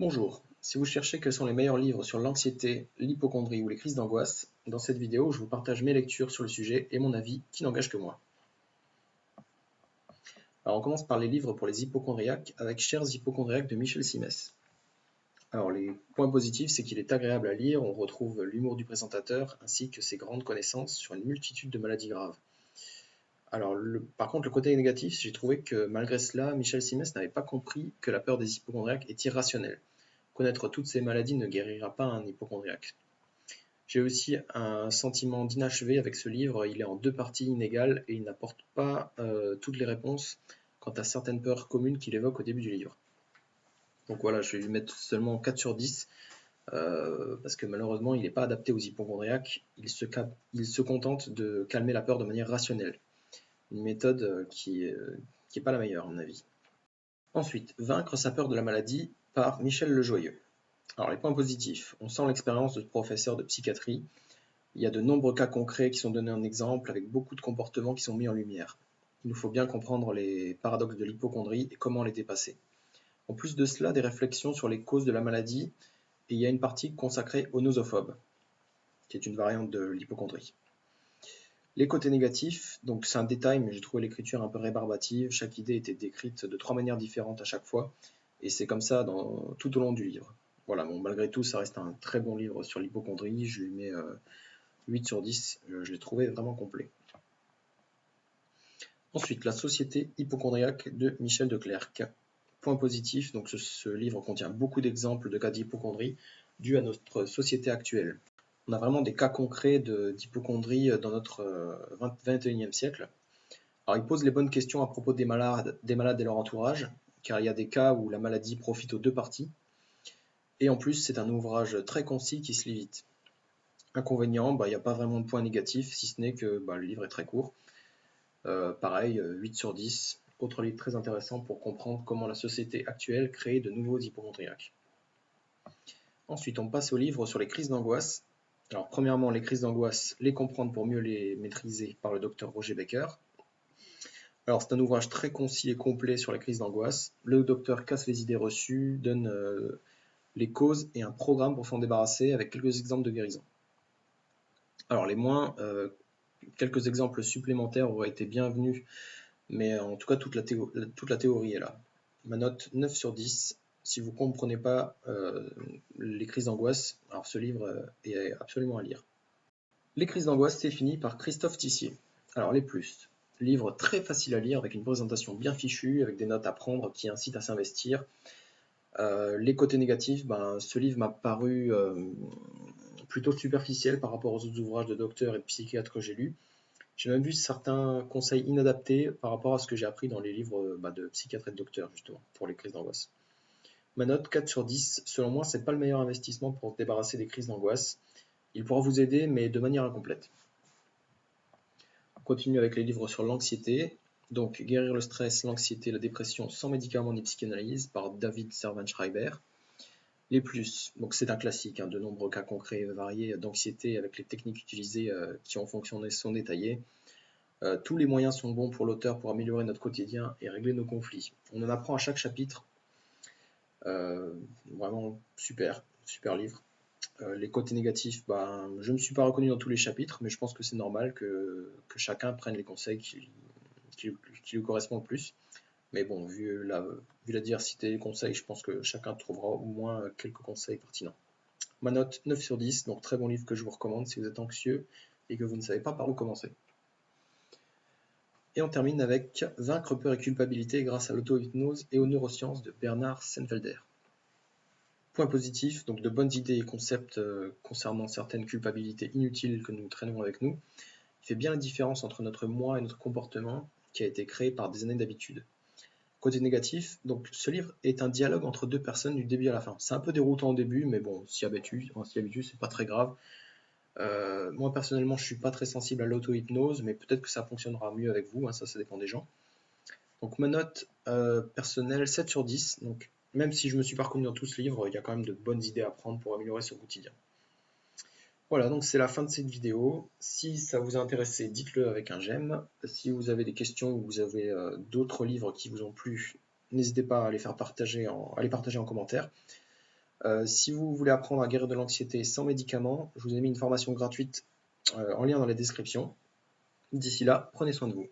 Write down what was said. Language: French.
Bonjour, si vous cherchez quels sont les meilleurs livres sur l'anxiété, l'hypocondrie ou les crises d'angoisse, dans cette vidéo je vous partage mes lectures sur le sujet et mon avis qui n'engage que moi. Alors on commence par les livres pour les hypocondriaques avec Chers hypocondriaques de Michel Simès. Alors les points positifs, c'est qu'il est agréable à lire, on retrouve l'humour du présentateur ainsi que ses grandes connaissances sur une multitude de maladies graves. Alors par contre le côté négatif, j'ai trouvé que malgré cela, Michel Simès n'avait pas compris que la peur des hypocondriaques est irrationnelle. Connaître toutes ces maladies ne guérira pas un hypocondriaque. J'ai aussi un sentiment d'inachevé avec ce livre, il est en deux parties inégales et il n'apporte pas toutes les réponses quant à certaines peurs communes qu'il évoque au début du livre. Donc voilà, je vais lui mettre seulement 4 sur 10 parce que malheureusement il n'est pas adapté aux hypocondriaques, il se contente de calmer la peur de manière rationnelle. Une méthode qui est pas la meilleure à mon avis. Ensuite, Vaincre sa peur de la maladie par Michel Lejoyeux. Alors les points positifs, on sent l'expérience de professeur de psychiatrie. Il y a de nombreux cas concrets qui sont donnés en exemple avec beaucoup de comportements qui sont mis en lumière. Il nous faut bien comprendre les paradoxes de l'hypocondrie et comment les dépasser. En plus de cela, des réflexions sur les causes de la maladie et il y a une partie consacrée aux nosophobes, qui est une variante de l'hypocondrie. Les côtés négatifs, donc c'est un détail mais j'ai trouvé l'écriture un peu rébarbative, chaque idée était décrite de 3 manières différentes à chaque fois et c'est comme ça tout au long du livre. Voilà, bon, malgré tout ça reste un très bon livre sur l'hypocondrie, je lui mets 8 sur 10, je l'ai trouvé vraiment complet. Ensuite, La société hypocondriaque de Michel de Clercq. Point positif, donc ce livre contient beaucoup d'exemples de cas d'hypocondrie dus à notre société actuelle. On a vraiment des cas concrets d'hypocondrie dans notre 21e siècle. Alors il pose les bonnes questions à propos des malades et leur entourage, car il y a des cas où la maladie profite aux deux parties. Et en plus, c'est un ouvrage très concis qui se lit vite. Inconvénient, il n'y a pas vraiment de point négatif, si ce n'est que le livre est très court. Pareil, 8 sur 10. Autre livre très intéressant pour comprendre comment la société actuelle crée de nouveaux hypocondriaques. Ensuite, on passe au livre sur les crises d'angoisse. Alors, premièrement, les crises d'angoisse, les comprendre pour mieux les maîtriser par le docteur Roger Becker. Alors, c'est un ouvrage très concis et complet sur les crises d'angoisse. Le docteur casse les idées reçues, donne les causes et un programme pour s'en débarrasser avec quelques exemples de guérison. Alors, quelques exemples supplémentaires auraient été bienvenus, mais en tout cas, toute la théorie est là. Ma note 9 sur 10. Si vous ne comprenez pas les crises d'angoisse, alors ce livre est absolument à lire. Les crises d'angoisse, c'est fini par Christophe Tissier. Alors les plus. Livre très facile à lire avec une présentation bien fichue, avec des notes à prendre qui incitent à s'investir. Les côtés négatifs, ce livre m'a paru plutôt superficiel par rapport aux autres ouvrages de docteurs et de psychiatres que j'ai lus. J'ai même vu certains conseils inadaptés par rapport à ce que j'ai appris dans les livres de psychiatres et de docteurs, justement, pour les crises d'angoisse. Ma note 4 sur 10, selon moi, c'est pas le meilleur investissement pour se débarrasser des crises d'angoisse. Il pourra vous aider, mais de manière incomplète. On continue avec les livres sur l'anxiété. Donc, Guérir le stress, l'anxiété, la dépression sans médicaments ni psychanalyse par David Servan-Schreiber. Les plus, donc c'est un classique, de nombreux cas concrets et variés d'anxiété avec les techniques utilisées qui ont fonctionné sont détaillées. Tous les moyens sont bons pour l'auteur pour améliorer notre quotidien et régler nos conflits. On en apprend à chaque chapitre. Vraiment super livre. Les côtés négatifs, je ne me suis pas reconnu dans tous les chapitres, mais je pense que c'est normal que chacun prenne les conseils qui lui correspondent le plus. Mais bon, vu la diversité des conseils, je pense que chacun trouvera au moins quelques conseils pertinents. Ma note 9 sur 10, donc très bon livre que je vous recommande si vous êtes anxieux et que vous ne savez pas par où commencer. Et on termine avec Vaincre peur et culpabilité grâce à l'auto-hypnose et aux neurosciences de Bernard Senfelder. Point positif, donc de bonnes idées et concepts concernant certaines culpabilités inutiles que nous traînons avec nous. Il fait bien la différence entre notre moi et notre comportement qui a été créé par des années d'habitude. Côté négatif, donc ce livre est un dialogue entre deux personnes du début à la fin. C'est un peu déroutant au début, mais bon, on s'y habitue, c'est pas très grave. Moi personnellement, je suis pas très sensible à l'auto-hypnose, mais peut-être que ça fonctionnera mieux avec vous, ça dépend des gens. Donc ma note personnelle, 7 sur 10. Donc même si je me suis pas reconnu dans tout ce livre, il y a quand même de bonnes idées à prendre pour améliorer son quotidien. Voilà, donc c'est la fin de cette vidéo. Si ça vous a intéressé, dites-le avec un j'aime. Si vous avez des questions ou vous avez d'autres livres qui vous ont plu, n'hésitez pas à les partager en commentaire. Si vous voulez apprendre à guérir de l'anxiété sans médicaments, je vous ai mis une formation gratuite en lien dans la description. D'ici là, prenez soin de vous.